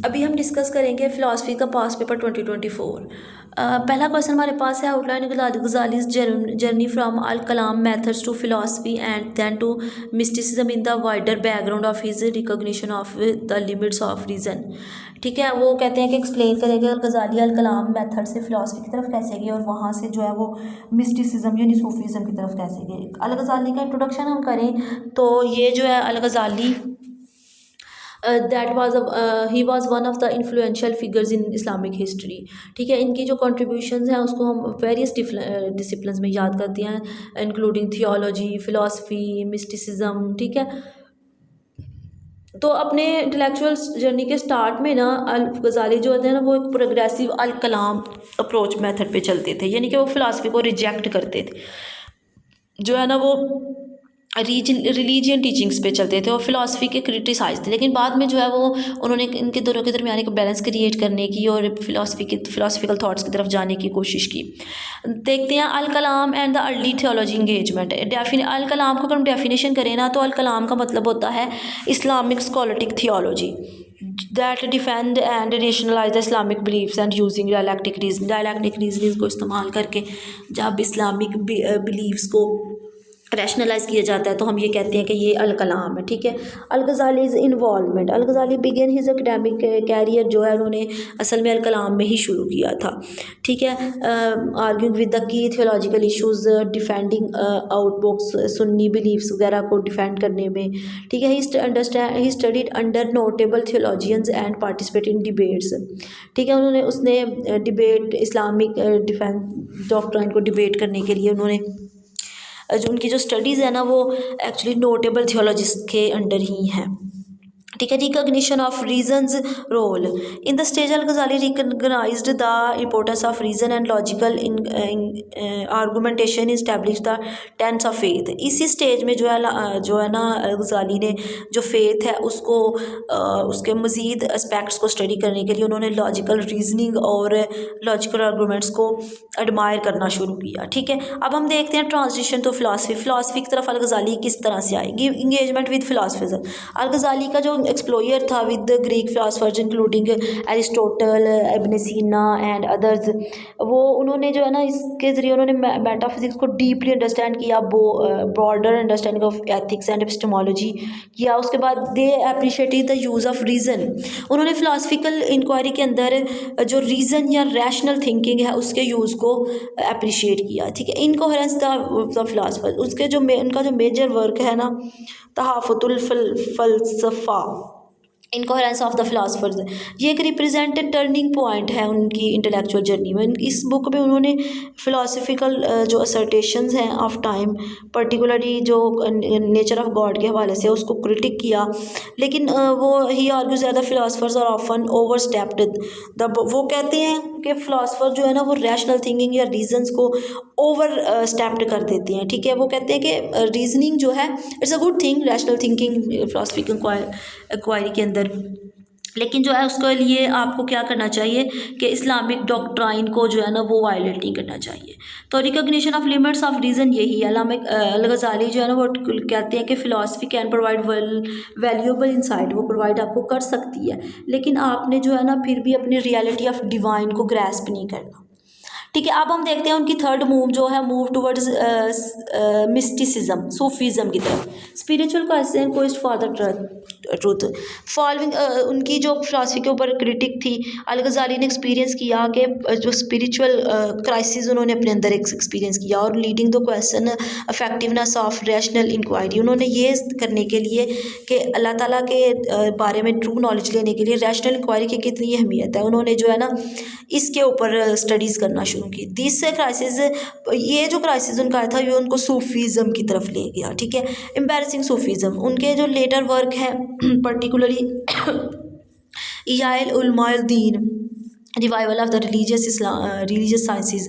अभी हम डिस्कस करेंगे फ़िलासफ़ी का पास पेपर 2024। पहला क्वेश्चन हमारे पास है, outline Ghazali's journey from al kalam methods to philosophy and then to mysticism in the wider background of his recognition of the limits of reason. ठीक है, वो कहते हैं कि एक्सप्लेन करेंगे गज़ाली अल कलाम मेथड से फ़िलासफ़ी की तरफ कैसे गए और वहाँ से जो है वो मिस्टिसिज्म यानी सूफीज़म की तरफ कैसे गए। अल गज़ाली का इंट्रोडक्शन हम करें तो ये जो है al Ghazali he was one of the influential figures in Islamic history. ठीक है, इनकी जो कंट्रीब्यूशंस हैं उसको हम वेरियस डिसिप्लिन्स में याद करते हैं, इंक्लूडिंग थियोलॉजी, फ़िलासफ़ी, मिस्टिसिज्म। ठीक है, तो अपने इंटेलेक्चुअल जर्नी के स्टार्ट में ना अल गज़ाली जो होते हैं ना वो एक प्रोग्रेसिव अल कलाम अप्रोच मेथड पे चलते थे, यानी कि वो फ़िलासफ़ी को रिजेक्ट करते थे, जो है ना वो रिलीजियन टीचिंग्स पे चलते थे और फ़िलासफ़ी के क्रिटिसाइज थे। लेकिन बाद में जो है वो उन्होंने इनके दोनों के दरमियान एक बैलेंस क्रिएट करने की और फ़िलासफ़िकल थाट्स की तरफ जाने की कोशिश की। देखते हैं al kalam and the early theology engagement. Al kalam को अगर हम डेफिनेशन करें ना तो अल कलाम का मतलब होता है Islamic scholastic theology that defend and rationalize the Islamic beliefs and using dialectic reasoning को इस्तेमाल करके जब इस्लामिक बिलीफ्स को रैशनलाइज़ किया जाता है तो हम ये कहते हैं कि ये अल कलाम है। ठीक है, al Ghazali's involvement. Al Ghazali began his academic career जो है उन्होंने असल में अल कलाम में ही शुरू किया था। ठीक है, arguing with the key theological issues, defending आउटबुक्स, सुन्नी बिलीफ्स वगैरह को डिफेंड करने में। ठीक है, he studied under notable theologians and participate in debates. ठीक है, उसने डिबेट इस्लामिक डिफेंस डॉक्ट्राइन को डिबेट करने के लिए उन्होंने जो उनकी जो स्टडीज़ है ना वो एक्चुअली नोटेबल थियोलॉजिस्ट के अंडर ही हैं। ठीक है, recognition of reason's role in the stage al Ghazali recognized the importance of reason and logical argumentation establish the tenets of faith. इसी स्टेज में जो है ना अल गज़ाली ने जो फेथ है उसको उसके मज़ीद एस्पेक्ट्स को स्टडी करने के लिए उन्होंने लॉजिकल रीजनिंग और लॉजिकल आर्गूमेंट्स को एडमायर करना शुरू किया। ठीक है, अब हम देखते हैं ट्रांजिशन टू फ़िलासफ़ी की तरफ अल गज़ाली किस तरह से आएगी। Engagement with philosophism. Al Ghazali का जो एक्सप्लोयर था with Greek philosophers including Aristotle, Ibn Sina and others, वो उन्होंने जो है ना इसके ज़रिए उन्होंने मेटाफिज़िक्स को डीपली अंडरस्टैंड किया, broader understanding of ethics and epistemology किया। उसके बाद they appreciated the use of reason. उन्होंने फ़िलासफ़िकल इंक्वायरी के अंदर जो रीज़न या रैशनल थिंकिंग है उसके यूज़ को अप्रिशिएट किया। ठीक है, इनकोहेरेंस द फ़िलासफ़र, उसके जो उनका जो मेजर वर्क है ना तहाफ़ुतुल फ़लसफ़ा, इनकोहेरेंस ऑफ द फ़िलासफ़र्स, ये एक रिप्रेजेंटेड टर्निंग पॉइंट है उनकी इंटेलेक्चुअल जर्नी में। इस बुक में उन्होंने फ़िलासफ़िकल जो असर्टेशंस हैं ऑफ टाइम, पर्टिकुलरली जो नेचर ऑफ गॉड के हवाले से उसको क्रिटिक किया। लेकिन वो he argues that the philosophers are often overstepped the, वो कहते हैं कि फ़िलासफ़र जो है ना वो रैशनल थिंकिंग या रीजंस को ओवर स्टेप्ड कर देते हैं। ठीक है, वो कहते हैं कि रीजनिंग जो है it's a good thing, rational thinking philosophy inquiry के अंदर, लेकिन जो है उसके लिए आपको क्या करना चाहिए कि इस्लामिक डॉक्ट्राइन को जो है ना वो वायलेट नहीं करना चाहिए। तो recognition of limits of reason यही है। अल गज़ाली जो है ना वो कहते हैं कि philosophy can provide valuable insight, वो प्रोवाइड आपको कर सकती है, लेकिन आपने जो है ना फिर भी अपनी रियलिटी ऑफ डिवाइन को ग्रैस्प नहीं करना। ठीक है, अब हम देखते हैं उनकी थर्ड मूव जो है मूव टुवर्ड्स मिस्टिसिज्म, सूफीज़म की तरफ। Spiritual quest for the truth following, उनकी जो फ़िलासफ़ी के ऊपर क्रिटिक थी, अल गज़ाली ने एक्सपीरियंस किया कि जो स्पिरिचुअल क्राइसिस उन्होंने अपने अंदर एक्सपीरियंस किया और leading the question effectiveness of rational inquiry. उन्होंने ये करने के लिए कि अल्लाह ताला के बारे में ट्रू नॉलेज लेने के लिए रैशनल इंक्वायरी की कितनी अहमियत है, उन्होंने जो है ना इसके ऊपर स्टडीज़ करना शुरू की। दिस क्राइसिस, ये जो क्राइसिस उनका आया था ये उनको सूफीज़म की तरफ ले गया। ठीक है, एम्बैरसिंग सूफीज़म, उनके जो लेटर वर्क हैं particularly इयाल उलमाल Deen, revival of the religious sciences,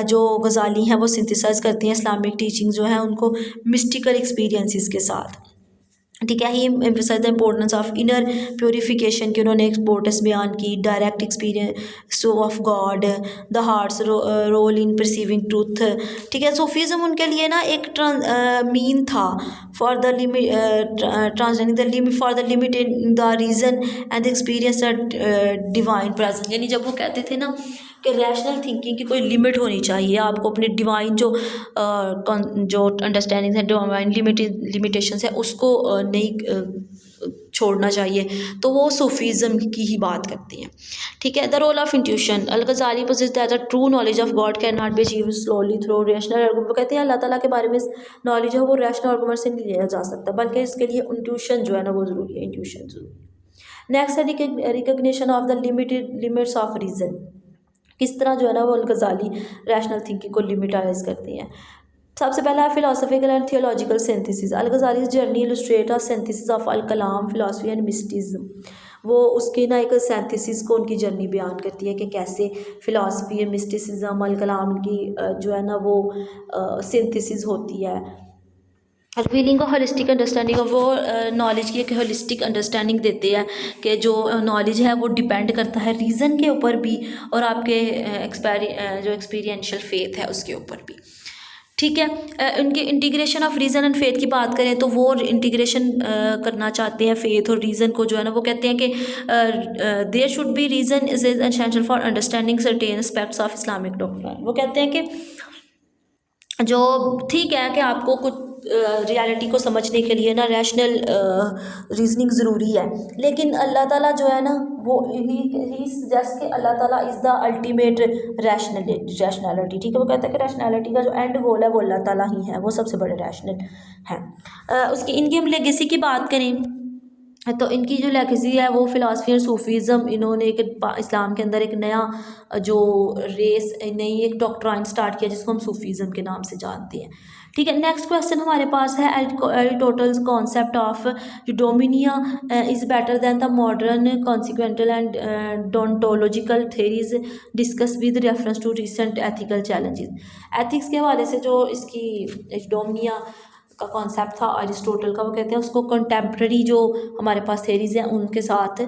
जो गज़ाली हैं वो सिंथेसाइज करती हैं इस्लामिक टीचिंग जो है उनको मिस्टिकल एक्सपीरियंसेस के साथ। ठीक है। He emphasise the importance of inner purification की उन्होंने इम्पोर्टेंस बयान की। Direct experience of God, the heart's role in perceiving truth. ठीक है। सूफीज़म उनके लिए ना एक मीन था for the limit, transcending the limit for the limit in the reason and the experience divine presence. यानी जब वो कहते थे ना कि रैशनल थिंकिंग की कोई लिमिट होनी चाहिए, आपको अपने डिवाइन जो अंडरस्टैंडिंग है, डिवाइन लिमिटेशंस है, उसको नहीं छोड़ना चाहिए, तो वो सूफीज़म की ही बात करती हैं। ठीक है। The role of intuition, al Ghazali poses that the true knowledge of God can not be achieved slowly through rational argument. वो कहते हैं अल्लाह ताला के बारे में नॉलेज है वो रैशनल आर्गुमेंट से नहीं लिया जा सकता, बल्कि इसके लिए इंट्यूशन जो है ना वो ज़रूरी है, इंट्यूशन ज़रूरी है। नेक्स्ट है recognition of the limits of reason. किस तरह जो है ना वो अल-गज़ाली रैशनल थिंकिंग को लिमिटाइज करती हैं। सबसे पहला है philosophical and theological synthesis. Al Ghazali's journey illustrate a synthesis of al kalam philosophy and mysticism. वो उसकी ना एक सिंथेसिस को उनकी जर्नी बयान करती है कि कैसे फ़िलासफ़ी मिस्टिसिज्म अल कलाम की जो है ना वो सिंथेसिस होती है। Revealing of holistic understanding of, वो नॉलेज की एक होलिस्टिक अंडरस्टैंडिंग देते हैं कि जो नॉलेज है वो डिपेंड करता है रीज़न के ऊपर भी और आपके जो एक्सपीरियंशियल फेथ है उसके ऊपर भी। ठीक है। उनके integration of reason and faith की बात करें तो वो इंटीग्रेशन करना चाहते हैं फेथ और रीज़न को, जो है ना वो कहते हैं कि there should be reason is essential for understanding certain aspects of Islamic doctrine. वो कहते हैं कि जो ठीक है कि आपको कुछ रियलिटी को समझने के लिए ना रैशनल रीजनिंग ज़रूरी है, लेकिन अल्लाह ताला जो है ना वो ही सजेस्ट कि अल्लाह ताला इज़ द अल्टीमेट रैशनैलिटी। ठीक है। वो कहता है कि रैशनैलिटी का जो एंड गोल है वो अल्लाह ताला ही है, वो सबसे बड़े रैशनल हैं। उसकी इनकी हम लेगेसी की बात करें तो इनकी जो लेगेसी है वो फ़िलासफ़ी और सूफ़ीज़म, इन्होंने एक इस्लाम के अंदर एक नया जो रेस नई एक डॉक्ट्राइन स्टार्ट किया जिसको हम सूफ़ीज़म के नाम से जानते हैं। ठीक है। नेक्स्ट क्वेश्चन हमारे पास है Aristotle's concept of eudaimonia is better than the modern consequential and deontological theories discuss with reference to recent ethical challenges. Ethics के हवाले से जो इसकी यूडोमिनिया का कॉन्सेप्ट था अरिस्टोटल का, वो कहते हैं उसको कंटेम्प्रेरी जो हमारे पास थेरीज़ हैं उनके साथ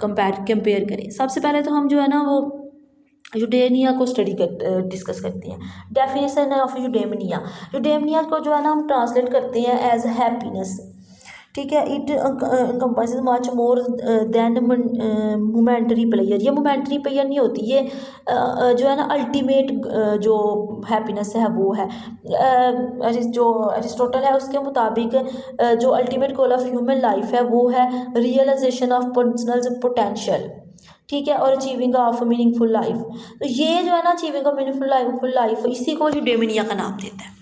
कंपेयर करें। सबसे पहले तो हम जो है ना वो यूडेमिया को डिस्कस करते हैं। डेफिनेशन ऑफ यूडेमिया को जो है ना हम ट्रांसलेट करते हैं एज हैप्पीनेस। ठीक है। It encompasses much more than momentary pleasure. ये मोमेंटरी प्लेयर नहीं होती, ये जो है ना अल्टीमेट जो हैप्पीनेस है वो है। जो अरिस्टोटल है उसके मुताबिक जो ultimate goal of human life है वो है रियलाइजेशन ऑफ पर्सनल पोटेंशियल। ठीक है। और अचीविंग ऑफ मीनिंगफुल लाइफ। तो ये जो है ना अचीविंग ऑफ मीनिंगफुल लाइफ इसी को यूडेमिनिया का नाम देता है।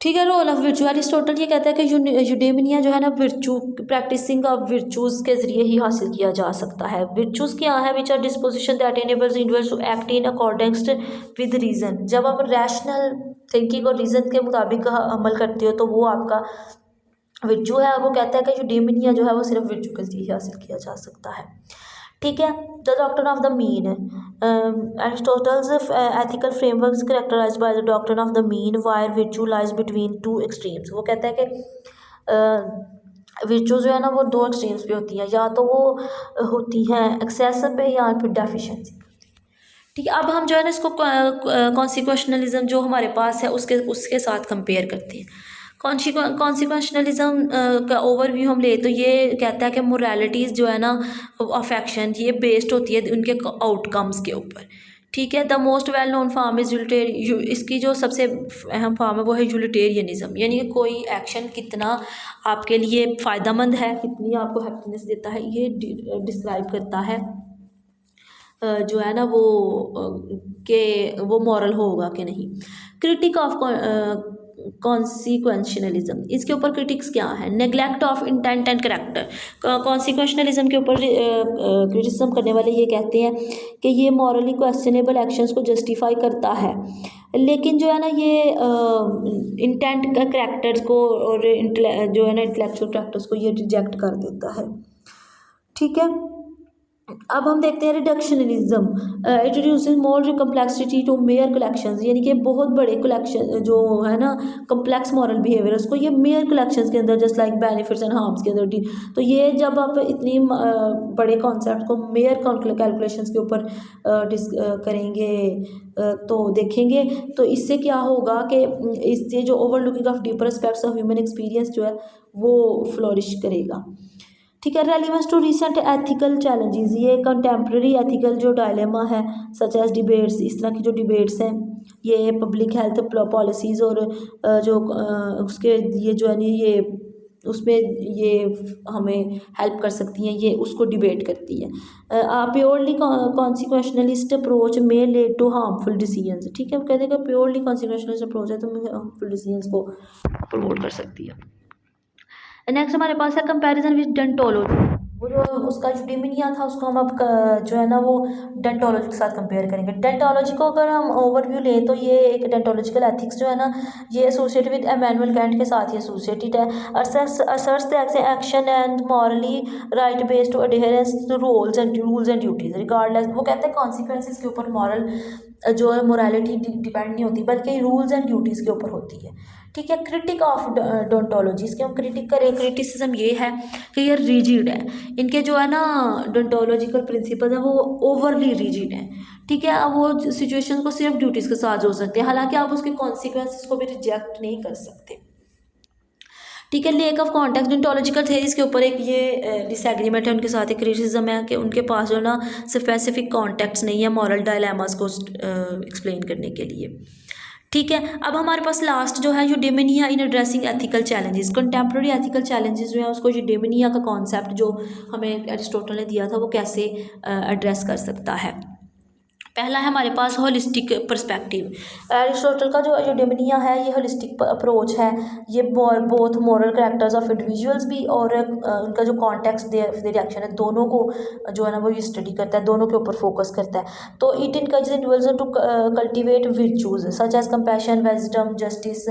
ठीक है। रोल ऑफ वर्चू, अरिस्टोटल ये कहता है कि यूडेमिनिया जो है ना वर्चू प्रैक्टिसिंग ऑफ वर्चूज़ के ज़रिए ही हासिल किया जा सकता है। वर्चूज़ क्या है? Which are disposition that enables individuals to act in accordance with reason. जब आप रैशनल थिंकिंग और रीज़न के मुताबिक अमल करते हो तो वो आपका वर्चू है। और वो कहता है कि यूडेमिनिया जो है वो सिर्फ वर्चू के ज़रिए हासिल किया जा सकता है। ठीक है। The doctrine of the mean, Aristotle's ethical framework is characterised by the doctrine of the mean wire virtue lies between two extremes. वो कहता है कि वर्चू जो है ना वो दो एक्सट्रीम्स पे होती हैं, या तो वो होती हैं एक्सेस पे या फिर डेफिशिएंसी। ठीक है। अब हम जो है ना इसको कॉन्सिक्वेशनलिज्म जो हमारे पास है उसके साथ कंपेयर करते हैं। कॉन्सिक्वेशनलिज्म का ओवरव्यू हम ले तो ये कहता है कि मोरालिटीज़ जो है ना अफेक्शन ये बेस्ड होती है उनके आउटकम्स के ऊपर। ठीक है। The most well known form is इसकी जो सबसे अहम फॉर्म है वो है यूटिलिटेरियनिज्म, यानी कि कोई एक्शन कितना आपके लिए फ़ायदेमंद है, कितनी आपको हैप्पीनेस देता है, ये डिस्क्राइब करता है जो है ना वो कि वो मॉरल होगा कि नहीं। क्रिटिक ऑफ कॉन्सिक्वेंशनलिज्म, इसके ऊपर क्रिटिक्स क्या है? Neglect of intent and character. Consequentialism के ऊपर क्रिटिसिज्म करने वाले ये कहते हैं कि ये मॉरली क्वेश्चनेबल एक्शंस को जस्टिफाई करता है, लेकिन जो है ना ये इंटेंट का करेक्टर्स को और जो है ना इंटेलेक्चुअल करेक्टर्स को ये रिजेक्ट कर देता है। ठीक है। अब हम देखते हैं reductionism. Introducing more complexity to mere collections, यानी कि बहुत बड़े कलेक्शन जो है ना कम्प्लेक्स मॉरल बिहेवियर उसको ये मेयर कलेक्शंस के अंदर just like benefits and harms के अंदर तो ये जब आप इतनी बड़े कॉन्सेप्ट को मेयर कैलकुलेशंस के ऊपर करेंगे तो देखेंगे तो इससे क्या होगा कि इससे जो overlooking of deeper aspects of human experience जो है वो फ्लोरिश करेगा। ठीक है, relevance to recent ethical challenges, ये कंटेम्प्रेरी एथिकल जो डायलेमा है सच एज डिबेट्स, इस तरह की जो डिबेट्स हैं ये पब्लिक हेल्थ पॉलिसीज़ और जो उसके ये जो है ना ये उसमें ये हमें हेल्प कर सकती हैं, ये उसको डिबेट करती है। Purely consequentialist approach may lead to harmful decisions. ठीक है, वो कहते हैं कि प्योरली कॉन्सिक्वेशनलिस्ट अप्रोच है तो हार्मफुल डिसीजंस को प्रमोट कर सकती है। नेक्स्ट हमारे पास है कंपैरिजन विद डेंटोलॉजी। वो जो उसका जो डिमिनिया था उसको हम अब जो है ना वो डेंटोलॉजी के साथ कंपेयर करेंगे। डेंटोलॉजी को अगर हम ओवरव्यू लें तो ये एक डेंटोलॉजिकल एथिक्स जो है ना ये एसोसिएटेड विद इमैनुअल कैंट के साथ ही एसोसिएटेड है। Asserts the action and morally right based to adherence to rules and duties regardless. वो कहते हैं कॉन्सिक्वेंसेस के ऊपर मॉरल जो है मोरालिटी डिपेंड नहीं होती बल्कि रूल्स एंड ड्यूटीज़ के ऊपर होती है। ठीक है, क्रिटिक ऑफ डोंटोलॉजी, इसके हम क्रिटिक करें क्रिटिसिज्म ये है कि ये रिजिड है, इनके जो है ना डोंटोलॉजिकल प्रिंसिपल है वो ओवरली रिजिड है। ठीक है, अब वो सिचुएशन को सिर्फ ड्यूटीज़ के साथ जोड़ सकते हैं, हालांकि आप उसके कॉन्सिक्वेंसेस को भी रिजेक्ट नहीं कर सकते। ठीक है, लेक ऑफ कॉन्टेक्स्ट डेंटोलॉजिकल थेरीज के ऊपर एक ये डिसएग्रीमेंट है उनके साथ, एक क्रिटिसिज्म है कि उनके पास जो ना स्पेसिफिक कॉन्टेक्ट्स नहीं है मॉरल डायलेमास को एक्सप्लेन करने के लिए। ठीक है, अब हमारे पास लास्ट जो है eudaimonia in addressing ethical challenges. Contemporary ethical challenges जो है उसको यूडेमिनिया का कॉन्सेप्ट जो हमें एरिस्टोटल ने दिया था वो कैसे एड्रेस कर सकता है। पहला है हमारे पास होलिस्टिक पर्सपेक्टिव। एरिस्टोटल का जो यूडेमिनिया है ये होलिस्टिक अप्रोच है, ये both moral characters of individuals भी और उनका जो कॉन्टेक्स्ट दे रिएक्शन है दोनों को जो है ना वो ये स्टडी करता है, दोनों के ऊपर फोकस करता है। तो it encourages individuals to cultivate virtues such as compassion wisdom justice,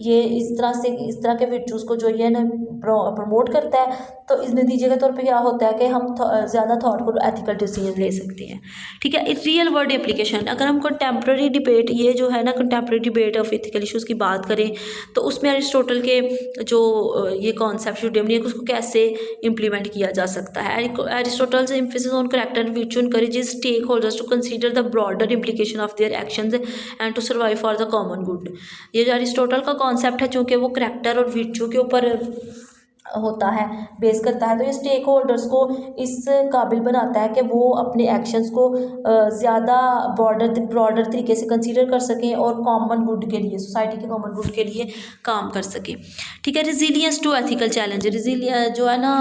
ये इस तरह के वर्चूज़ को जो ये ना प्रमोट करता है। तो इस नतीजे के तौर पे क्या होता है कि हम ज़्यादा थॉटफुल एथिकल डिसीजन ले सकते हैं। ठीक है, रियल वर्ल्ड एप्लीकेशन, अगर हम कंटेम्प्रेरी डिबेट ये जो है ना contemporary debate of ethical issues की बात करें तो उसमें अरिस्टोटल के जो ये कॉन्सेप्ट यूडेमिनिया उसको कैसे इम्प्लीमेंट किया जा सकता है। Aristotle's emphasis on character and virtue encourages stakeholders to consider the broader implication of their actions and to survive for the common good. ये जो अरिस्टोटल का कॉन्सेप्ट है चूँकि वो करैक्टर और वर्च्यू के ऊपर होता है बेस करता है, तो ये स्टेक होल्डर्स को इस काबिल बनाता है कि वो अपने एक्शंस को ज़्यादा ब्रॉडर तरीके से कंसीडर कर सकें और कॉमन गुड के लिए सोसाइटी के कॉमन गुड के लिए काम कर सकें। ठीक है, रिजिलियंस टू एथिकल चैलेंज, जो है ना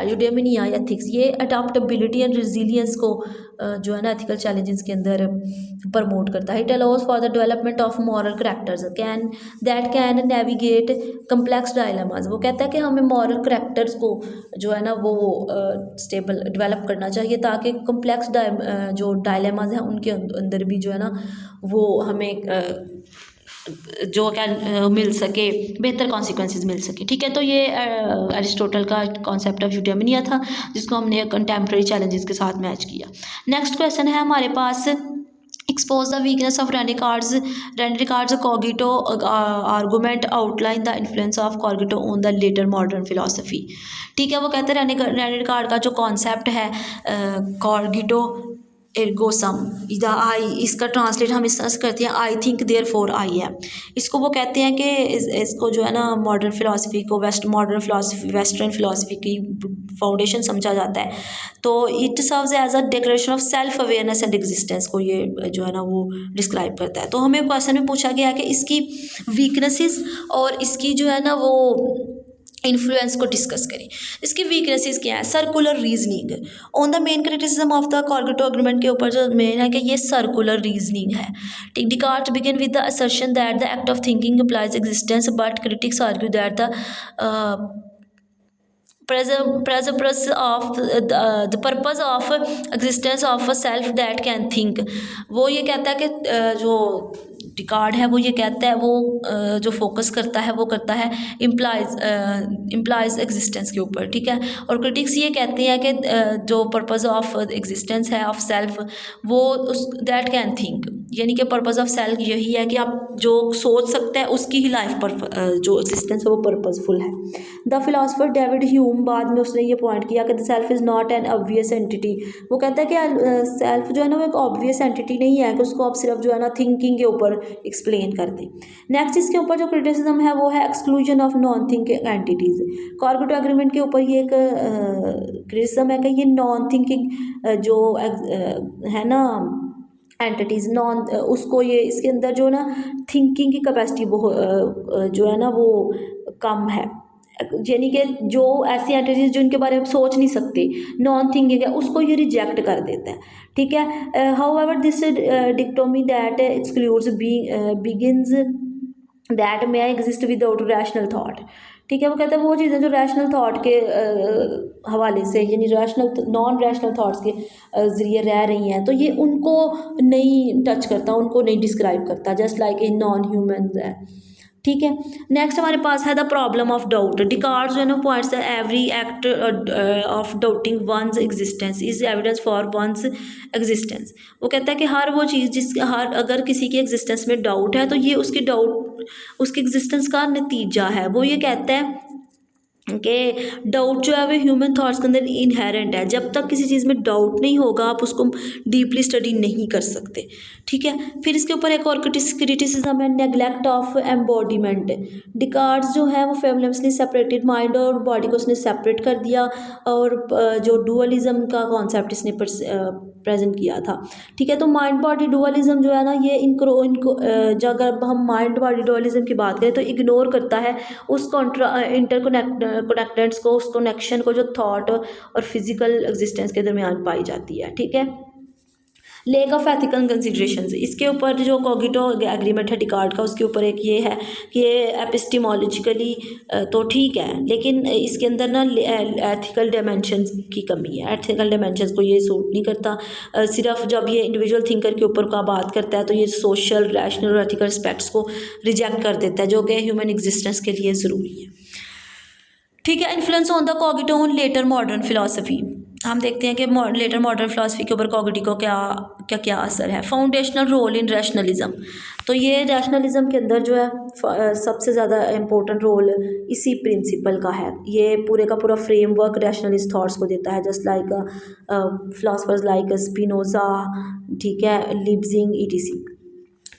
यूडेमिनिया एथिक्स ये अडॉप्टेबिलिटी एंड रिजिलियंस को जो है ना एथिकल चैलेंजेस के अंदर प्रमोट करता है। It allows for the development of moral characters can navigate complex dilemmas. वो कहता है कि हमें मॉरल करैक्टर्स को जो है ना वो स्टेबल डेवलप करना चाहिए ताकि कम्प्लेक्स जो डायलेमास हैं उनके अंदर भी जो है ना वो हमें जो क्या मिल सके बेहतर कॉन्सिक्वेंसेस मिल सके। ठीक है, तो ये अरिस्टोटल का कॉन्सेप्ट ऑफ यूडेमिनिया था जिसको हमने कंटेम्प्रेरी चैलेंजेस के साथ मैच किया। नेक्स्ट क्वेश्चन है हमारे पास expose the weakness of René Cogito argument outline the influence of Cogito on the later modern philosophy। ठीक है, वो कहते हैं रेने डिकार्ड का जो कॉन्सेप्ट है कॉगिटो एर्गो सम आई, इसका ट्रांसलेट हम इस तरह से करते हैं आई थिंक देयर फोर आई है। इसको वो कहते हैं कि इसको जो है ना मॉडर्न फ़िलासफ़ी को वेस्टर्न फ़िलासफ़ी की फाउंडेशन समझा जाता है। तो it serves as a declaration of self awareness and existence को ये जो है ना वो डिस्क्राइब करता है। तो हमें क्वेश्चन में पूछा गया कि इसकी वीकनेसेस और इसकी जो है ना वो इन्फ्लुएंस को डिस्कस करें। इसकी वीकनेसेस क्या है? Circular reasoning on the main criticism of the cognitive argument के ऊपर जो मेन है कि ये सर्कुलर रीजनिंग है। Descartes begin with the assertion that the act of thinking applies existence but critics argue that the purpose of existence of a self that can think। वो ये कहता है कि जो डिकार्ड है वो ये कहता है, वो जो फोकस करता है वो करता है इम्प्लाइज एग्जिस्टेंस के ऊपर, ठीक है। और क्रिटिक्स ये कहते हैं कि जो पर्पस ऑफ एग्जिस्टेंस है ऑफ सेल्फ, वो उस दैट कैन थिंक, यानी कि पर्पस ऑफ सेल्फ यही है कि आप जो सोच सकते हैं उसकी ही लाइफ पर जो एग्जिस्टेंस है वो पर्पसफुल है। द फिलासफर डेविड ह्यूम बाद में उसने ये पॉइंट किया कि the self is not an obvious entity. वो कहता है कि सेल्फ जो है ना वो एक ऑब्वियस एंटिटी नहीं है कि उसको आप सिर्फ जो है ना थिंकिंग के ऊपर एक्सप्लेन कर दें। नेक्स्ट इसके ऊपर जो क्रिटिसिज्म है वो है exclusion of non thinking entities. Cogito agreement के ऊपर ये एक क्रिटिसिज्म है कि ये नॉन थिंकिंग जो है ना एंटिटीज़ नॉन उसको ये इसके अंदर जो ना थिंकिंग की कैपेसिटी जो है ना वो कम है, यानी कि जो ऐसी एंटिटीज जिनके बारे में सोच नहीं सकते, नॉन थिंकिंग है, उसको ये रिजेक्ट कर देता है, ठीक है। However this dichotomy that excludes beings that may exist without rational thought, ठीक है। वो कहते हैं वो चीज़ें जो रैशनल थाट के हवाले से, यानी रैशनल नॉन रैशनल थाट्स के ज़रिए रह रही हैं, तो ये उनको नहीं टच करता, उनको नहीं डिस्क्राइब करता, just like a non human है, ठीक है। नेक्स्ट हमारे पास है the problem of doubt. Descartes जो है ना पॉइंट्स है every act of doubting one's existence is evidence for one's existence. वो कहता है कि हर वो चीज़ अगर किसी की एग्जिस्टेंस में डाउट है तो ये उसकी एग्जिस्टेंस का नतीजा है। वो ये कहता है कि डाउट जो है वो ह्यूमन थॉट्स के अंदर इनहेरेंट है, जब तक किसी चीज़ में डाउट नहीं होगा आप उसको डीपली स्टडी नहीं कर सकते, ठीक है। फिर इसके ऊपर एक और क्रिटिसिज्म है नेग्लेक्ट ऑफ एम्बॉडीमेंट। डिकार्ड्स जो है वो फेमिनिस्टली सेपरेटेड माइंड और बॉडी को उसने सेपरेट कर दिया, और जो डुअलिज्म का कॉन्सेप्ट इसने प्रेजेंट किया था, ठीक है। तो माइंड बॉडी डुअलिज्म जो है ना ये इनको जो अगर हम माइंड बॉडी डुअलिज्म की बात करें तो इग्नोर करता है उस कनेक्टेंट्स को, उस कनेक्शन को जो थॉट और फिजिकल एग्जिस्टेंस के दरमियान पाई जाती है, ठीक है। लेक ऑफ एथिकल कंसिड्रेशंस, इसके ऊपर जो कॉगिटो एग्रीमेंट है डिकार्ड का, उसके ऊपर एक ये है कि ये एपिस्टिमोलॉजिकली तो ठीक है, लेकिन इसके अंदर ना एथिकल डायमेंशंस की कमी है, एथिकल डायमेंशंस को ये सूट नहीं करता। सिर्फ जब ये इंडिविजुअल थिंकर के ऊपर का बात करता है तो ये सोशल, रैशनल और एथिकल एस्पेक्ट्स को रिजेक्ट कर देता है जो कि ह्यूमन एग्जिस्टेंस के लिए ज़रूरी है, ठीक है। Influence on the cogito on later modern philosophy, हम देखते हैं कि लेटर मॉडर्न फिलासफी के ऊपर कॉगिटो का क्या असर है। फाउंडेशनल रोल इन रैशनलिज्म, तो ये रैशनलिज्म के अंदर जो है सबसे ज़्यादा इम्पोर्टेंट रोल इसी प्रिंसिपल का है। ये पूरे का पूरा फ्रेमवर्क रैशनलिस्ट थॉट्स को देता है, just like philosophers like Spinoza, ठीक है, लिब्जिंग ईटीसी,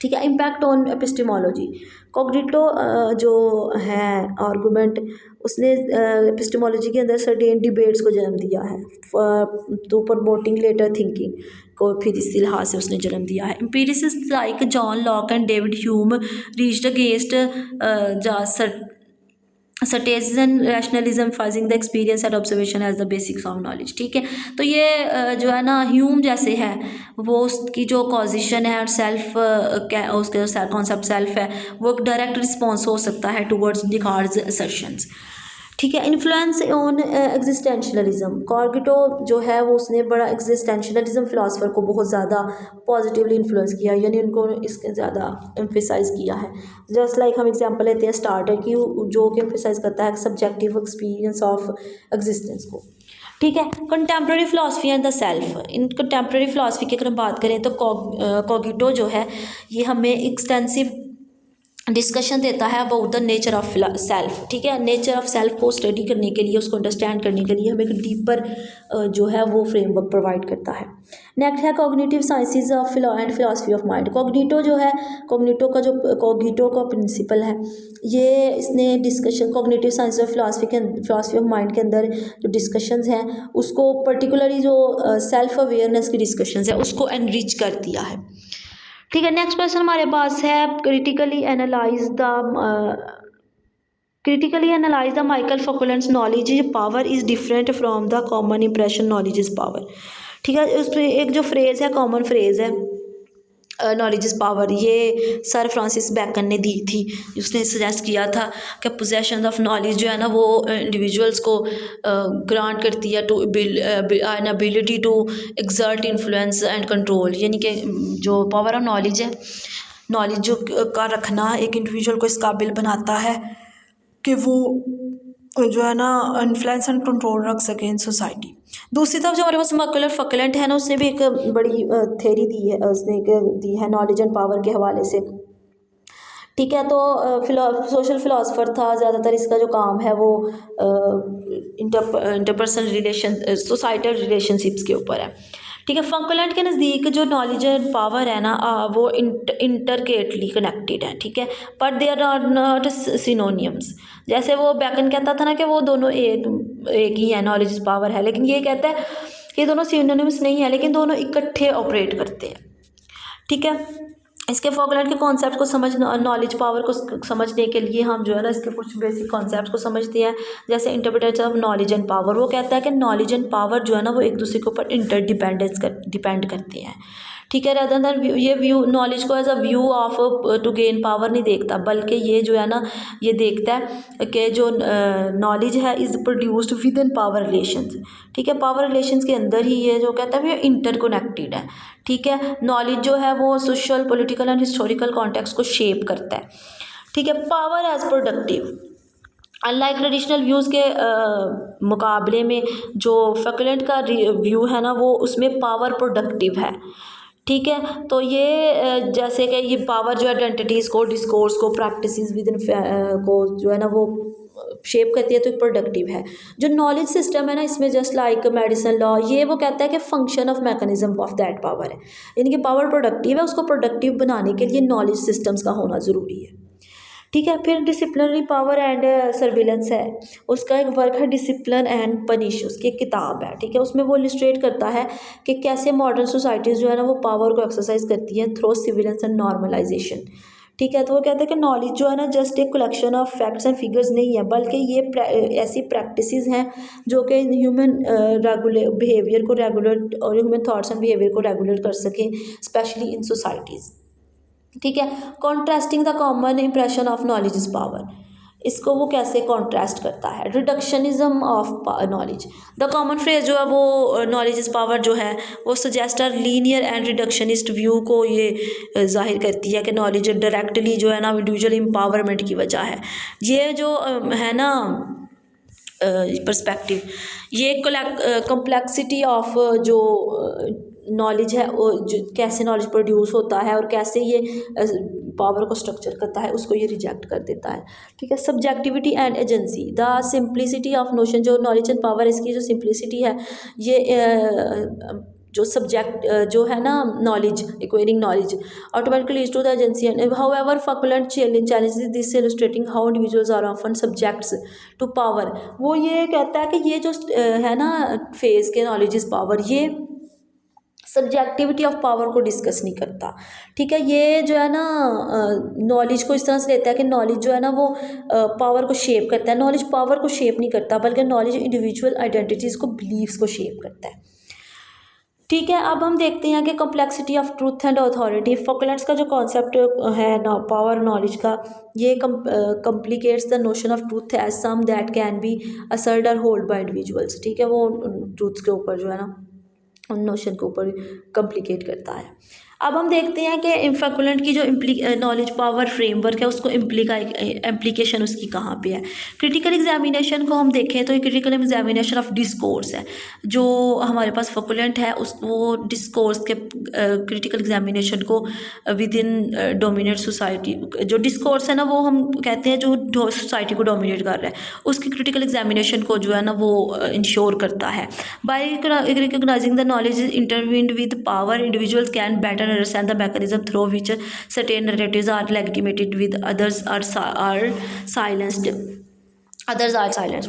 ठीक है। इम्पैक्ट ऑन एपिस्टेमोलॉजी, कॉग्निटो जो है आर्गूमेंट उसने एपिस्टेमोलॉजी के अंदर सर्टेन डिबेट्स को जन्म दिया है, तो प्रमोटिंग लेटर थिंकिंग को फिर इस लिहाज से उसने जन्म दिया है। Empiricist like John Locke and David Hume reached against Cartesian rationalism emphasizing the experience and observation as the basics of knowledge, ठीक है। तो ये जो है ना ह्यूम जैसे है वो उसकी जो कॉजिशन है और सेल्फ उसके जो कॉन्सेप्ट सेल्फ है वो एक डायरेक्ट रिस्पॉन्स हो सकता है टूवर्ड्स डिकार्ड्स असर्शंस, ठीक है। इन्फ्लुएंस ऑन एग्जिस्टेंशलिज्म, कॉग्निटो जो है वो उसने बड़ा एग्जिस्टेंशलिज्म फिलासफर को बहुत ज़्यादा पॉजिटिवली इन्फ्लुएंस किया, यानी उनको इसके ज़्यादा एम्फेसाइज किया है। जस्ट लाइक हम एग्जांपल लेते हैं स्टार्टर की, जो कि एम्फेसाइज करता है सब्जेक्टिव एक्सपीरियंस ऑफ एग्जिस्टेंस को, ठीक है। Contemporary philosophy and the self, in contemporary philosophy की अगर हम बात करें तो कॉग्निटो जो है ये हमें एक्सटेंसिव डिस्कशन देता है about the nature of self, ठीक है। नेचर ऑफ सेल्फ को स्टडी करने के लिए, उसको अंडरस्टैंड करने के लिए हमें एक डीपर जो है वो फ्रेमवर्क प्रोवाइड करता है। नेक्स्ट है cognitive sciences of and philosophy of mind. Cognito जो है, कॉग्निटो का प्रिंसिपल है, ये इसने discussion cognitive science of philosophy of mind के अंदर जो डिस्कशंस हैं उसको पर्टिकुलरली जो सेल्फ अवेयरनेस की डिस्कशंस है उसको एनरिच कर दिया है, ठीक है। नेक्स्ट क्वेश्चन हमारे पास है critically analyze the Michael Foucault's knowledge is power is different from the common impression knowledge is power, ठीक है। उस पर एक जो फ्रेज़ है, कॉमन फ्रेज़ है नॉलेज इज़ पावर, ये सर फ्रांसिस बैकन ने दी थी। उसने सजेस्ट किया था कि पोजेशन ऑफ नॉलेज जो है ना वो इंडिविजुअल्स को ग्रांट करती है to an ability to exert influence and control, यानी कि जो पावर ऑफ नॉलेज है नॉलेज का रखना एक इंडिविजुअल को इस काबिल बनाता है कि वो जो है ना इन्फ्लुएंस एंड कंट्रोल रख सके इन सोसाइटी। दूसरी तरफ जो हमारे पास मकलर फकलेंट है ना, उसने भी एक बड़ी थ्योरी दी है, उसने एक दी है नॉलेज एंड पावर के हवाले से। ठीक है, तो सोशल फिलोसफर था, ज़्यादातर इसका जो काम है वो इंटरपर्सनल रिलेशन सोसाइटल रिलेशनशिप्स के ऊपर है। ठीक है, फंकलैंड के नज़दीक जो नॉलेज एंड पावर है ना वो इंटरकेटली कनेक्टेड है। ठीक है, but they are not synonyms. जैसे वो बैकन कहता था ना कि वो दोनों एक ही है, नॉलेज पावर है, लेकिन ये कहता है कि दोनों सिनोनिम्स नहीं है, लेकिन दोनों इकट्ठे ऑपरेट करते हैं। ठीक है, इसके फॉकलैंड के कॉन्सेप्ट को समझ नॉलेज पावर को समझने के लिए हम जो है ना इसके कुछ बेसिक कॉन्सेप्ट को समझते हैं। जैसे interpretation of knowledge and power, वो कहता है कि नॉलेज एंड पावर जो है ना वो एक दूसरे के ऊपर डिपेंड करते हैं। ठीक है, रादर देन ये व्यू नॉलेज को as a view of to gain power नहीं देखता, बल्कि ये जो है ना ये देखता है कि जो नॉलेज है is produced with in power relations. ठीक है, पावर रिलेशंस के अंदर ही ये जो कहता है ये इंटरकनेक्टेड है। ठीक है, नॉलेज जो है वो social political and historical context को शेप करता है। ठीक है, power as productive, unlike traditional views के मुकाबले में जो फैकल्ट का व्यू है ना वो उसमें पावर प्रोडक्टिव है। ठीक है, तो ये जैसे कि ये पावर जो आइडेंटिटीज़ को, डिस्कोर्स को, प्रैक्टिसेस विद इन को जो है ना वो शेप करती है, तो प्रोडक्टिव है। जो नॉलेज सिस्टम है ना इसमें जस्ट लाइक मेडिसिन लॉ, ये वो कहता है कि function of mechanism of that power है, यानी कि पावर प्रोडक्टिव है, उसको प्रोडक्टिव बनाने के लिए नॉलेज सिस्टम्स का होना ज़रूरी है। ठीक है, फिर डिसिप्लिनरी पावर एंड सर्विलेंस है, उसका एक वर्क है डिसिप्लिन एंड पनिश, उसकी एक किताब है। ठीक है, उसमें वो इलस्ट्रेट करता है कि कैसे मॉडर्न सोसाइटीज़ जो है ना वो पावर को एक्सरसाइज करती हैं थ्रू सिविलेंस एंड नॉर्मलाइजेशन। ठीक है, तो वो कहते हैं कि नॉलेज जो है ना जस्ट एक collection of facts and figures नहीं है, बल्कि ये ऐसी प्रैक्टिसेस हैं जो कि ह्यूमन बिहेवियर को रेगुलेट और ह्यूमन थॉट्स एंड बिहेवियर को रेगुलेट कर सकें, स्पेशली इन सोसाइटीज़। ठीक है, contrasting the common impression of knowledge is power, इसको वो कैसे कॉन्ट्रास्ट करता है, reductionism of knowledge. The common phrase जो है वो नॉलेज इज़ पावर जो है वो suggest linear and reductionist view को ये जाहिर करती है कि नॉलेज डायरेक्टली जो है ना इंडिविजुअल एम्पावरमेंट की वजह है। ये जो है ना पर्सपेक्टिव, ये कॉम्प्लेक्सिटी ऑफ जो नॉलेज है वो जो कैसे नॉलेज प्रोड्यूस होता है और कैसे ये पावर को स्ट्रक्चर करता है, उसको ये रिजेक्ट कर देता है। ठीक है, subjectivity and agency, the simplicity of notion, जो नॉलेज एंड पावर इसकी जो सिंप्लिसिटी है, ये जो सब्जेक्ट जो है ना knowledge, acquiring knowledge automatically leads to the agency and however Foucault challenge this illustrating how individuals are often subjects to power. वो ये कहता है कि ये जो है ना फेज के नॉलेज इज पावर, ये सब्जेक्टिविटी ऑफ पावर को डिस्कस नहीं करता। ठीक है, ये जो है ना नॉलेज को इस तरह से लेता है कि नॉलेज जो है ना वो पावर को शेप करता है, नॉलेज पावर को शेप नहीं करता, बल्कि नॉलेज इंडिविजुअल आइडेंटिटीज़ को, बिलीव्स को शेप करता है। ठीक है, अब हम देखते हैं कि complexity of truth and authority, Foucault's का जो कॉन्सेप्ट है ना पावर नॉलेज का, ये complicates the notion of truth as some that can be asserted और होल्ड बाय इंडिविजुअल्स। ठीक है, वो ट्रूथ के ऊपर जो है ना उन नोशन के ऊपर कम्प्लिकेट करता है। अब हम देखते हैं कि फैकल्ट की जो नॉलेज पावर फ्रेमवर्क है उसको इम्प्लीकेशन उसकी कहाँ पे है। क्रिटिकल एग्जामिनेशन को हम देखें तो क्रिटिकल एग्जामिनेशन ऑफ डिस्कोर्स है, जो हमारे पास फैकल्ट है उस वो डिस्कोर्स के क्रिटिकल एग्जामिनेशन को विद इन डोमिनेट सोसाइटी, जो डिस्कोर्स है ना वो हम कहते हैं जो सोसाइटी को डोमिनेट कर रहा है, उसकी क्रिटिकल एग्जामिनेशन को जो है ना वो इंश्योर करता है। By recognising the knowledge is intertwined with power, individuals can better understand the mechanism through which certain narratives are legitimated with others are silenced,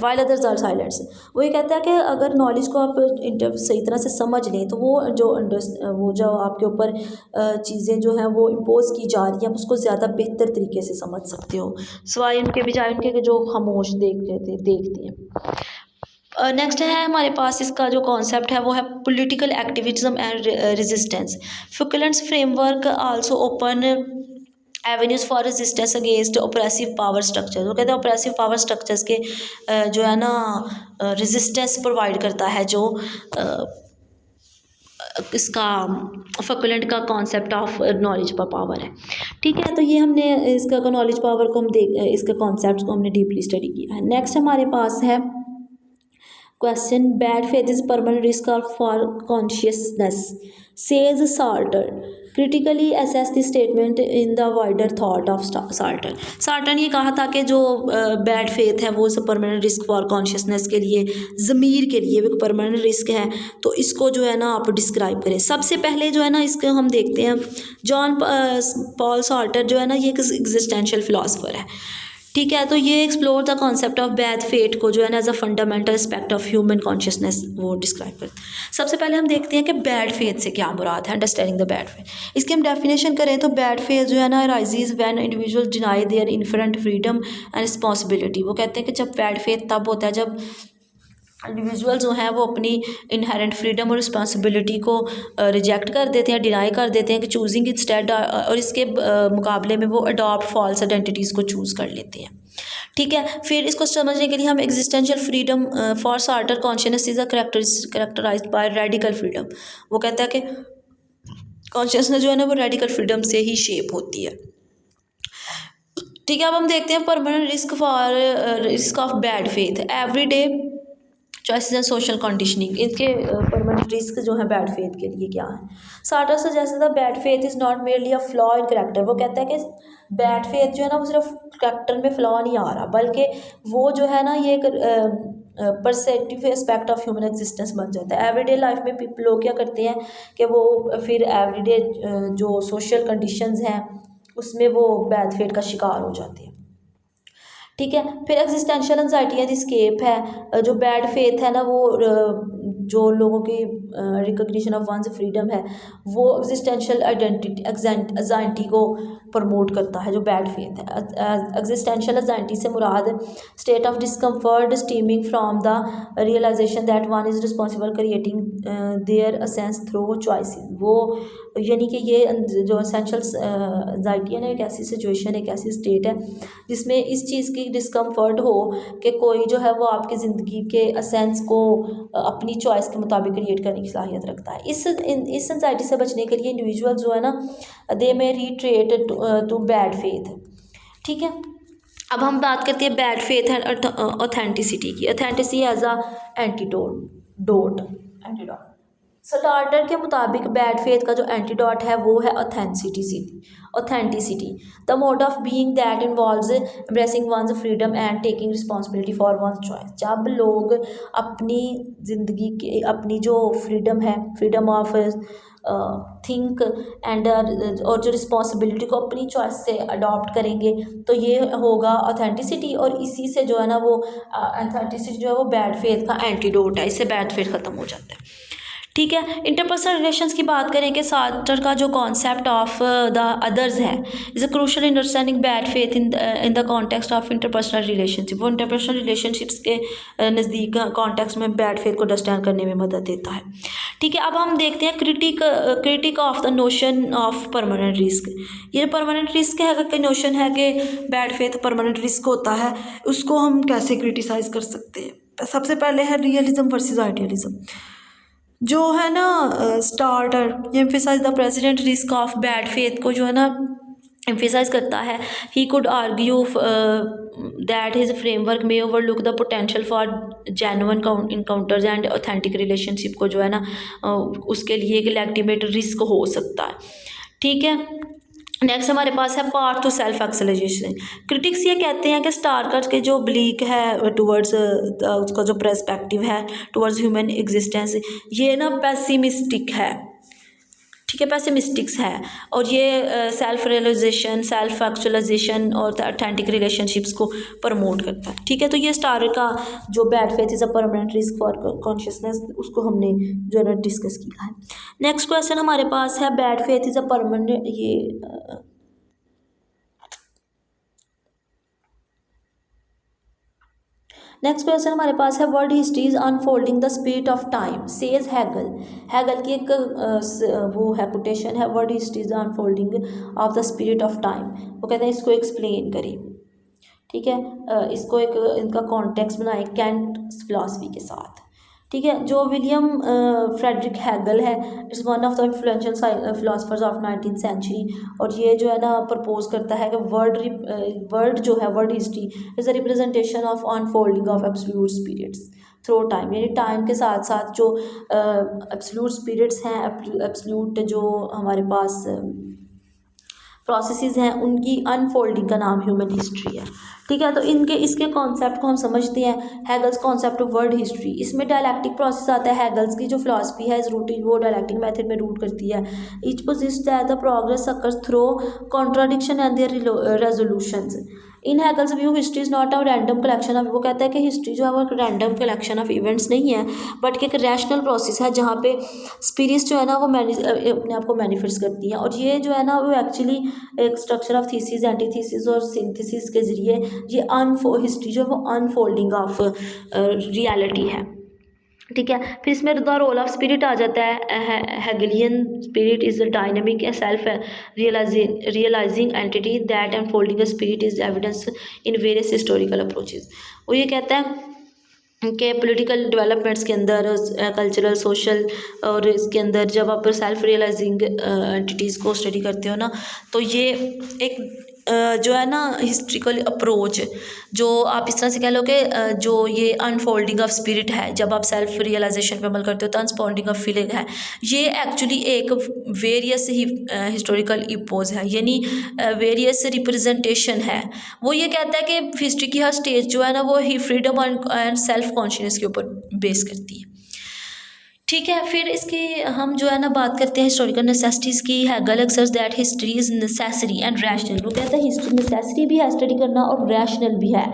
while others are silenced। वो ये कहता है कि अगर नॉलेज को आप सही तरह से समझ लें तो वो जो आपके ऊपर चीज़ें जो हैं वो इम्पोज की जा रही हैं उसको ज़्यादा बेहतर तरीके से समझ सकते हो, सिवाय उनके बजाय उनके जो खामोश देखते हैं। नेक्स्ट है हमारे पास इसका जो कॉन्सेप्ट है वो है political activism and resistance. Foucault's framework also open avenues for resistance against oppressive power structure. वो कहते हैं ऑपरेसिव पावर स्ट्रक्चर्स के जो है ना रेजिस्टेंस प्रोवाइड करता है, जो इसका फैकुलेंट का कॉन्सेप्ट ऑफ नॉलेज का पावर है। ठीक है, तो ये हमने इसका नॉलेज पावर को हम देख इसके कॉन्सेप्ट को हमने डीपली स्टडी किया है। नेक्स्ट हमारे पास है question, bad faith is permanent risk for consciousness, says Sartre, critically assess the statement in the wider thought of Sartre. Sartre ने कहा था कि जो बैड फेथ है वो परमानेंट रिस्क फॉर कॉन्शियसनेस के लिए, ज़मीर के लिए वो परमानेंट रिस्क है। तो इसको जो है ना आप डिस्क्राइब करें। सबसे पहले जो है ना इसको हम देखते हैं, जॉन पॉल साल्टर जो है ना ये एक एग्जिस्टेंशियल फिलासफर है। ठीक है, तो ये explore the concept of bad faith को जो है ना as a fundamental aspect of human consciousness वो डिस्क्राइब करते हैं। सबसे पहले हम देखते हैं कि बैड फेथ से क्या मुराद है, अंडरस्टैंडिंग द बैड फेथ। इसकी हम डेफिनेशन करें तो बैड फेथ जो है ना arises when individual deny their inherent freedom and responsibility. वो कहते हैं कि जब बैड फेथ तब होता है जब इंडिविजुअल जो हैं वो अपनी इनहेरेंट फ्रीडम और रिस्पॉन्सिबिलिटी को रिजेक्ट कर देते हैं, डिनाई कर देते हैं कि चूजिंग इंस्टेड, और इसके मुकाबले में वो अडॉप्ट फॉल्स आइडेंटिटीज़ को चूज़ कर लेते हैं। ठीक है, फिर इसको समझने के लिए हम existential freedom for Sartre consciousness is a characterized by radical freedom. वो कहता है कि कॉन्शियसनेस जो है ना वो रेडिकल फ्रीडम से ही शेप होती है। ठीक है, अब हम देखते हैं permanent risk of bad faith, every day choices and social conditioning. इनके परमानेंट रिस्क जो है बैड फेथ के लिए क्या है। Sartre suggest the bad faith is not merely a flaw in character. वो कहता है कि बैड फेथ जो है ना वो सिर्फ करेक्टर में फ्लॉ नहीं आ रहा, बल्कि वो जो है ना ये एक perceptive aspect of human existence बन जाता है। एवरीडे लाइफ में पीपल लोग क्या करते हैं कि वो फिर एवरीडे जो सोशल कंडीशंस हैं उसमें वो बैड फेथ का शिकार हो जाते हैं। ठीक है, फिर एग्जिस्टेंशियल एंजाइटी है, स्केप है। जो बैड फेथ है ना वो जो लोगों की रिकग्निशन ऑफ वंस फ्रीडम है वो एग्जिस्टेंशियल आइडेंटिटी एंजाइटी को प्रमोट करता है। जो बैड फेथ है, एग्जिस्टेंशियल एंजाइटी से मुराद state of discomfort stemming from the realization that one is responsible creating their essence through choices. वो यानी कि ये जो एसेंशियल एंजाइटी है ना एक ऐसी सिचुएशन, एक ऐसी स्टेट है जिसमें इस चीज़ की डिस्कम्फर्ट हो कि कोई जो है वो आपकी ज़िंदगी के असेंस को अपनी चॉइस के मुताबिक क्रिएट करने की सलाहियत रखता है। इस एंजाइटी से बचने के लिए इंडिविजुअल जो है ना दे में रिट्रेट टू बैड फेथ। ठीक है, अब हम बात करते हैं बैड फेथ एंड ऑथेंटिसिटी की। Authenticity as a antidote. Sartre के मुताबिक बैड फेथ का जो एंटीडोट है वो है authenticity, the mode of being that involves embracing one's freedom and taking responsibility for one's choice. जब लोग अपनी ज़िंदगी के अपनी जो फ्रीडम है, फ्रीडम ऑफ थिंक एंड और जो रिस्पॉन्सिबिलिटी को अपनी चॉइस से अडॉप्ट करेंगे तो ये होगा ऑथेंटिसिटी। और इसी से जो है ना वो ऑथेंटिसिटी जो है वो बैड फेथ का एंटीडोट है, इससे बैड फेथ ख़त्म हो जाता है। ठीक है, इंटरपर्सनल रिलेशंस की बात करें कि सार्टर का जो कॉन्सेप्ट ऑफ द अदर्स है is a crucial understanding bad faith in the context of interpersonal relationship. वो इंटरपर्सनल रिलेशनशिप्स के नज़दीक कॉन्टेक्स्ट में बैड फेथ को अंडरस्टैंड करने में मदद देता है। ठीक है, अब हम देखते हैं critic of the notion of permanent risk. ये परमानेंट रिस्क है, अगर कोई नोशन है कि बैड फेथ परमानेंट रिस्क होता है, उसको हम कैसे क्रिटिसाइज़ कर सकते हैं। सबसे पहले है रियलिज्म वर्सेस आइडियलिज्म। जो है ना Sartre emphasize the persistent risk of bad faith को जो है ना एम्फेसाइज करता है। He could argue that his framework में overlook the potential for genuine encounters and authentic relationship को जो है ना उसके लिए एक लेजिटिमेट रिस्क हो सकता है। ठीक है, नेक्स्ट हमारे पास है part two self actualisation. Critics ये कहते हैं कि स्टार्कर के जो बिलीक है टुवर्ड्स उसका जो पर्सपेक्टिव है टुवर्ड्स ह्यूमन एग्जिस्टेंस ये ना पेसिमिस्टिक है। ठीक है, पेसिमिस्टिक्स है और ये सेल्फ रियलाइजेशन, सेल्फ एक्चुअलाइजेशन और ऑथेंटिक रिलेशनशिप्स को प्रमोट करता है। ठीक है, तो ये स्टार्कर का जो bad faith is a permanent risk for consciousness उसको हमने जो है ना डिस्कस किया है। नेक्स्ट क्वेश्चन हमारे पास है bad faith is a permanent next question हमारे पास है world history is unfolding the spirit of time says Hegel. Hegel की एक वो है कोटेशन है, world history is unfolding of the spirit of time. वो कहते हैं इसको एक्सप्लेन करें। ठीक है, इसको एक इनका कॉन्टेक्स्ट बनाएं कैंट फिलॉसफी के साथ। ठीक है। जो विलियम फ्रेडरिक हैगल है, it's one of the influential philosophers of 19th century, और ये जो है ना प्रपोज करता है कि वर्ल्ड जो है, world history is a representation of unfolding of absolute spirits through time, यानी टाइम के साथ साथ जो एब्सोल्यूट स्पिरिट्स हैं, एब्सोल्यूट जो हमारे पास प्रोसेसेस हैं, उनकी अनफोल्डिंग का नाम ह्यूमन हिस्ट्री है। ठीक है, तो इनके इसके कॉन्सेप्ट को हम समझते हैं, हैगल्स कॉन्सेप्ट ऑफ वर्ल्ड हिस्ट्री। इसमें डायलैक्टिक प्रोसेस आता है। हैगल्स की जो फिलॉसफी है इस रूटिंग वो डायलैक्टिक मेथड में रूट करती है। ईच posits that the progress occurs through contradiction and their resolutions. In Hegel's view history is not a random collection of, वो कहता है कि हिस्ट्री जो है वो एक रैंडम कलेक्शन ऑफ इवेंट्स नहीं है, बट कि एक रैशनल प्रोसेस है जहाँ पे स्पिरिट्स जो है ना वो अपने आप को मैनिफेस्ट करती हैं। और ये जो है ना वो एक्चुअली एक स्ट्रक्चर ऑफ थीसिस, एंटीथीसिस और सिंथेसिस के ज़रिए ये हिस्ट्री जो है वो अनफोल्डिंग ऑफ रियलिटी है। ठीक है, फिर इसमें द रोल ऑफ स्पिरिट आ जाता है। Hegelian spirit is a dynamic self realizing entity that unfolding a spirit is evidence in various historical approaches. वो ये कहता है कि पॉलिटिकल डेवलपमेंट्स के अंदर, कल्चरल, सोशल, और इसके अंदर जब आप सेल्फ रियलाइजिंग एंटिटीज़ को स्टडी करते हो ना, तो ये एक जो है ना हिस्ट्रिकल अप्रोच, जो आप इस तरह से कह लो कि जो ये अनफोल्डिंग ऑफ स्पिरिट है, जब आप सेल्फ रियलाइजेशन पे अमल करते हो तो अनफोल्डिंग ऑफ फीलिंग है, ये एक्चुअली एक वेरियस ही हिस्टोरिकल इपोज है, यानी वेरियस रिप्रेजेंटेशन है। वो ये कहता है कि हिस्ट्री की हर स्टेज जो है ना वो ही फ्रीडम एंड सेल्फ कॉन्शियस के ऊपर बेस करती है। ठीक है, फिर इसकी हम जो है ना बात करते हैं हिस्टोरिकल नेसेसिटीज़ की। Hegel accepts that history is necessary and rational. वो कहता है हिस्ट्री नेसेसरी भी है स्टडी करना और रैशनल भी है,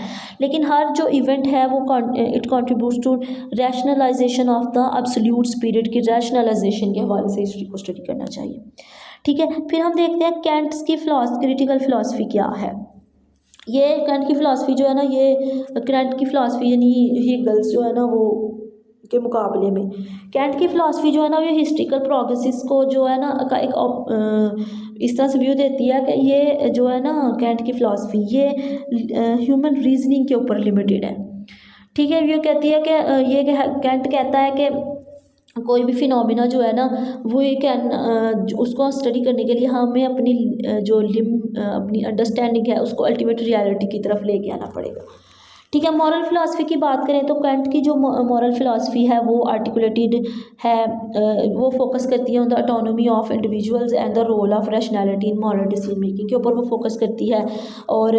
लेकिन हर जो इवेंट है वो it contributes to rationalisation of the absolute spirit की रैशनलाइजेशन के हवाले से हिस्ट्री को स्टडी करना चाहिए। ठीक है, फिर हम देखते हैं कैंट्स की क्रिटिकल फिलॉसफी क्या है। ये कैंट की फ़िलासफ़ी जो है ना, ये कैंट की फ़िलासफ़ी यानी हेगल्स जो है ना वो के मुकाबले में कैंट की फ़िलासफ़ी जो है ना ये हिस्ट्रिकल प्रोग्रेसिस को जो है ना का एक इस तरह से व्यू देती है कि ये जो है ना कैंट की फ़िलासफ़ी ये ह्यूमन रीजनिंग के ऊपर लिमिटेड है। ठीक है, ये कहती है कि ये कैंट कहता है कि कोई भी फिनोमिना जो है ना वो ये उसको स्टडी करने के लिए हमें अपनी अपनी अंडरस्टैंडिंग है उसको अल्टीमेट रियलिटी की तरफ लेके आना पड़ेगा। ठीक है, मॉरल फिलासफी की बात करें तो कैंट की जो मॉरल फिलासफी है वो आर्टिकुलेटेड है, वो फोकस करती है on the autonomy of individuals and the role of rationality in moral decision making के ऊपर वो फोकस करती है। और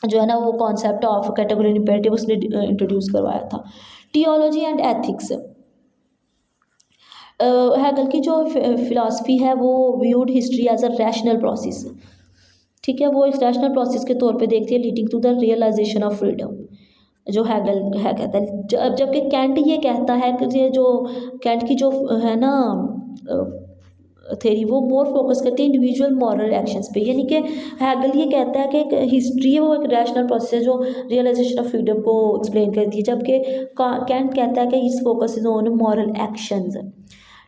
जो है ना वो कॉन्सेप्ट ऑफ कैटेगरी इम्पेरेटिव उसने इंट्रोड्यूस करवाया था। टियोलॉजी एंड एथिक्स, हैगल की जो फिलासफी है वो viewed history as a rational process. ठीक है, वो इस रैशनल प्रोसेस के तौर पे देखती है leading to the realisation of freedom, जो हैगल है कहता है। जबकि कैंट ये कहता है कि ये जो कैंट की जो है ना थेरी वो मोर फोकस करती है इंडिविजुअल मॉरल एक्शंस पे, यानी कि हैगल ये कहता है कि हिस्ट्री है वो एक रैशनल प्रोसेस है जो रियलाइजेशन ऑफ फ्रीडम को एक्सप्लेन करती है, जबकि कैंट कहता है कि इस focus is on moral actions.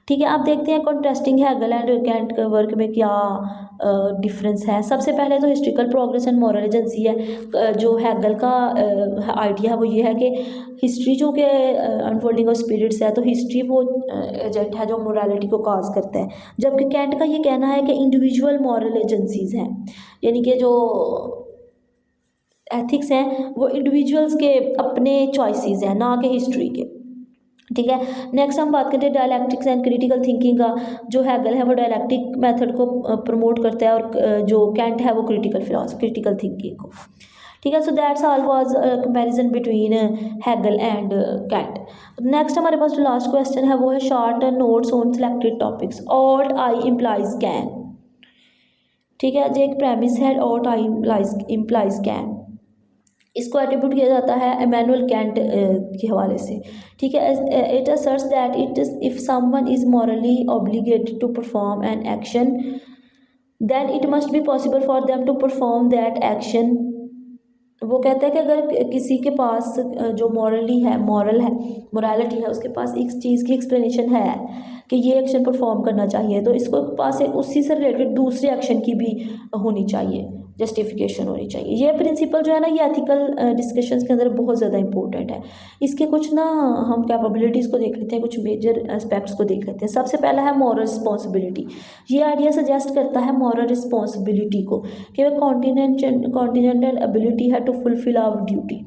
ठीक है, आप देखते हैं कॉन्ट्रास्टिंग हैगल एंड कैंट के वर्क में क्या डिफरेंस है। सबसे पहले तो historical progress and moral agency है। जो हैगल का आइडिया है वो ये है कि हिस्ट्री जो कि अनफोल्डिंग ऑफ स्पिरिट्स है, तो हिस्ट्री वो एजेंट है जो मोरालिटी को काज करता है, जबकि कैंट का ये कहना है कि इंडिविजुअल मॉरल एजेंसीज हैं, यानी कि जो एथिक्स हैं वो इंडिविजुअल्स के अपने चॉइसेस हैं ना कि हिस्ट्री के। ठीक है, नेक्स्ट हम बात करते हैं डायलैक्टिक्स एंड क्रिटिकल थिंकिंग का। जो हैगल है वो डायलैक्टिक मेथड को प्रमोट करता है और जो कैंट है वो क्रिटिकल थिंकिंग को। ठीक है, so that's all was comparison between Hegel and Kant. Next हमारे पास जो लास्ट क्वेश्चन है वो है short notes on selected topics. Ought I implies can. ठीक है, जो एक प्रेमिस है ऑट आई इम्प्लाइज कैन, इसको एट्रीब्यूट किया जाता है इमैनुअल कैंट के हवाले से। ठीक है, it asserts that it is if someone is morally obligated to perform an action then it must be possible for them to perform that action. वो कहता है कि अगर किसी के पास जो मोरालिटी है उसके पास एक चीज़ की एक्सप्लेनेशन है कि ये एक्शन परफॉर्म करना चाहिए, तो इसको पास उसी से रिलेटेड दूसरे एक्शन की भी होनी चाहिए। जस्टिफिकेशन होनी चाहिए। ये प्रिंसिपल जो है ना, ये एथिकल डिस्कशंस के अंदर बहुत ज़्यादा इंपॉर्टेंट है। इसके कुछ ना हम कैपेबिलिटीज़ को देख लेते हैं, कुछ मेजर एस्पेक्ट्स को देख लेते हैं। सबसे पहला है मॉरल रिस्पॉन्सिबिलिटी। ये आइडिया सजेस्ट करता है मॉरल रिस्पॉन्सिबिलिटी को कि वह कॉन्टिनेंटल एबिलिटी है टू फुलफिल आवर ड्यूटी।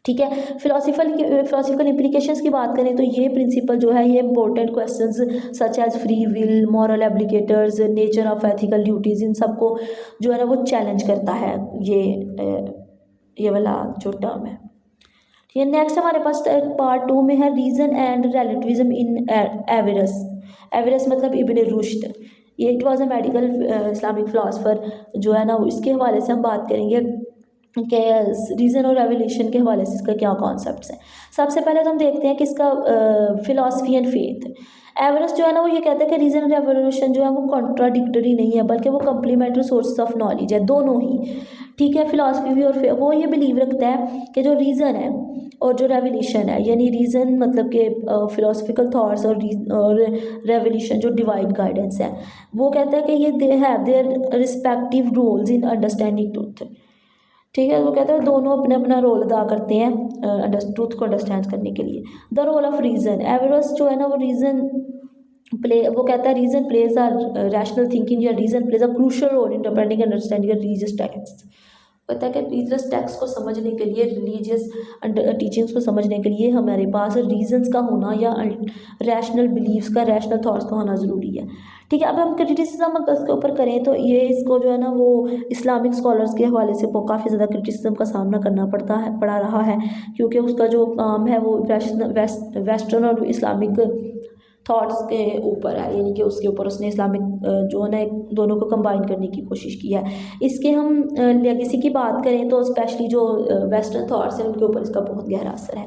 ठीक है, फिलोसफिकल इम्प्लीकेशंस की बात करें तो ये प्रिंसिपल जो है ये important questions such as free will, moral obligations, nature of ethical duties, इन सबको जो है ना वो चैलेंज करता है ये वाला जो टर्म है। ठीक है, नेक्स्ट हमारे पास पार्ट 2 में है रीज़न एंड रिलेटिविज्म इन एवेरस। एवेरस मतलब इब्न रुश्द। ये it was a medical Islamic philosopher जो है ना, इसके हवाले से हम बात करेंगे कि रीज़न और रेवोल्यूशन के हवाले से इसका क्या कॉन्सेप्ट्स हैं। सबसे पहले तो हम देखते हैं कि इसका फिलॉसफी एंड फेथ। एवरेस्ट जो है ना वो ये कहता है कि रीज़न और रेवोल्यूशन जो है वो कॉन्ट्राडिक्टरी नहीं है, बल्कि वो कम्प्लीमेंट्री सोर्सेज ऑफ नॉलेज है, दोनों ही। ठीक है, फिलॉसफी भी और वो ये बिलीव रखता है कि जो रीज़न है और जो रेवोल्यूशन है, यानी रीज़न मतलब कि फिलोसफिकल थाट्स और रेवोल्यूशन जो डिवाइन गाइडेंस है, वो कहता है कि ये they have their respective roles in understanding truth. ठीक है, वो कहते हैं दोनों अपना अपना रोल अदा करते हैं ट्रूथ को अंडरस्टैंड करने के लिए। The role of reason, Averroes जो है ना वो वो कहता है reason plays a rational thinking, या reason plays a crucial role in interpreting understanding religious text. पता है कि रिलीजियस टेक्स्ट को समझने के लिए, रिलीजियस टीचिंग्स को समझने के लिए हमारे पास रीजंस का होना या रैशनल बिलीव्स का, रैशनल थॉट्स का होना ज़रूरी है। ठीक है, अब हम क्रिटिसिज्म इसके ऊपर करें तो ये इसको जो है ना वो इस्लामिक स्कॉलर्स के हवाले से काफ़ी ज़्यादा क्रिटिसिज्म का सामना करना पड़ा रहा है, क्योंकि उसका जो काम है वो वेस्टर्न और इस्लामिक थॉट्स के ऊपर है, यानी कि उसके ऊपर उसने इस्लामिक जो है ना दोनों को कंबाइन करने की कोशिश की है। इसके हम लेगेसी की बात करें तो स्पेशली जो वेस्टर्न थॉट्स हैं उनके ऊपर इसका बहुत गहरा असर है।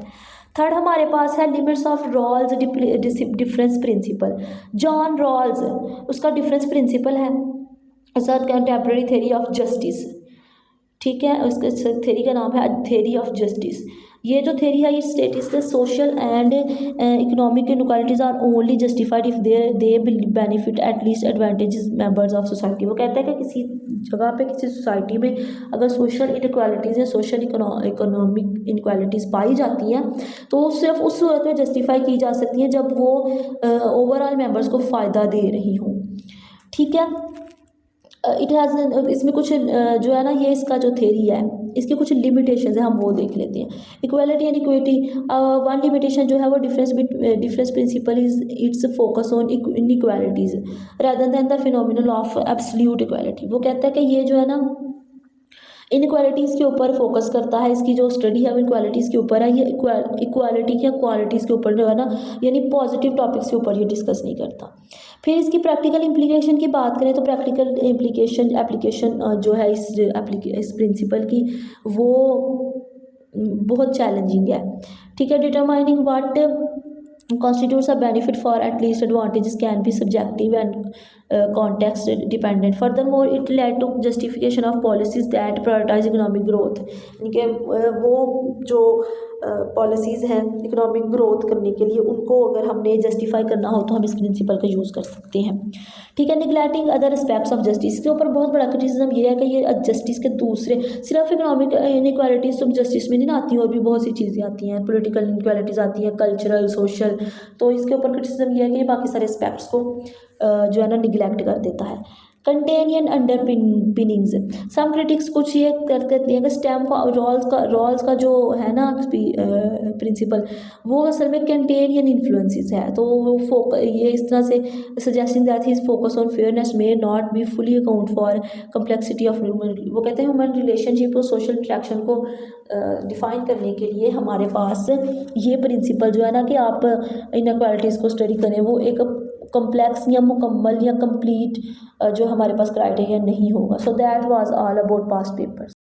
थर्ड हमारे पास है limits of Rawls difference principle. John Rawls उसका डिफरेंस प्रिंसिपल है, कंटेम्प्रेरी थ्योरी ऑफ जस्टिस। ठीक है, उसके थ्योरी का नाम है थ्योरी ऑफ जस्टिस। ये जो थ्योरी है ये states the social and economic inequalities are only justified if they benefit at least advantages members of society. वो कहता है कि किसी जगह पे, किसी सोसाइटी में अगर सोशल इनक्वालिटीज़ या सोशल इकोनॉमिक इनक्वालिटीज़ पाई जाती हैं तो सिर्फ उस सूरत में जस्टिफाई की जा सकती हैं जब वो ओवरऑल मेंबर्स को फ़ायदा दे रही हों। ठीक है, इट हैज़ इसमें कुछ जो है ना ये इसका जो थ्योरी है इसके कुछ लिमिटेशंस है, हम वो देख लेते हैं। Equality and equity, one limitation जो है वो difference principle is it's focus on inequalities rather than the phenomenal of absolute equality. वो कहता है कि ये जो है ना इनक्वालिटीज़ के ऊपर फोकस करता है, इसकी जो स्टडी है वो इक्वालिटीज़ के ऊपर है, ये इक्वालिटी या क्वालिटीज़ के ऊपर जो है ना यानी पॉजिटिव टॉपिक्स के ऊपर ये डिस्कस नहीं करता। फिर इसकी प्रैक्टिकल इम्प्लीकेशन की बात करें तो प्रैक्टिकल एप्लीकेशन जो है इस प्रिंसिपल की वो बहुत चैलेंजिंग है। ठीक है, determining what constitutes a benefit for at least advantages can be subjective and context dependent. Furthermore, it led to justification of policies that prioritize economic growth। यानी कि वो जो पॉलिसीज़ हैं इकोनॉमिक ग्रोथ करने के लिए उनको अगर हमने जस्टिफाई करना हो तो हम इस प्रिंसिपल का यूज़ कर सकते हैं। ठीक है, neglecting other aspects of justice, के ऊपर बहुत बड़ा क्रिटिसिज्म ये है कि ये जस्टिस के दूसरे सिर्फ इकोनॉमिक इनइक्वालिटीज़ तो जस्टिस में नहीं आती, और भी बहुत सी चीज़ें आती हैं, पॉलिटिकल इनइक्वालिटीज़ आती हैं, कल्चरल, सोशल। तो इसके ऊपर क्रिटिसिज्म ये है कि ये बाकी सारे एस्पेक्ट्स को जो है ना निगलेक्ट कर देता है। कंटेनियन अंडरपिनिंग्स, सम क्रिटिक्स कुछ ये करते हैं कि स्टेम रॉल्स का जो है ना प्रिंसिपल वो असल में कंटेनियन इन्फ्लुएंसेस है, तो वो ये इस तरह से suggesting that his focus on fairness may not be fully account for complexity of human. वो कहते हैं ह्यूमन रिलेशनशिप और सोशल इंट्रैक्शन को डिफ़ाइन करने के लिए हमारे पास ये प्रिंसिपल जो है ना कि आप इनइक्वालिटीज़ को स्टडी करें वो एक कम्प्लेक्स या मुकम्मल या कंप्लीट जो हमारे पास क्राइटेरिया नहीं होगा। So that was all about past papers.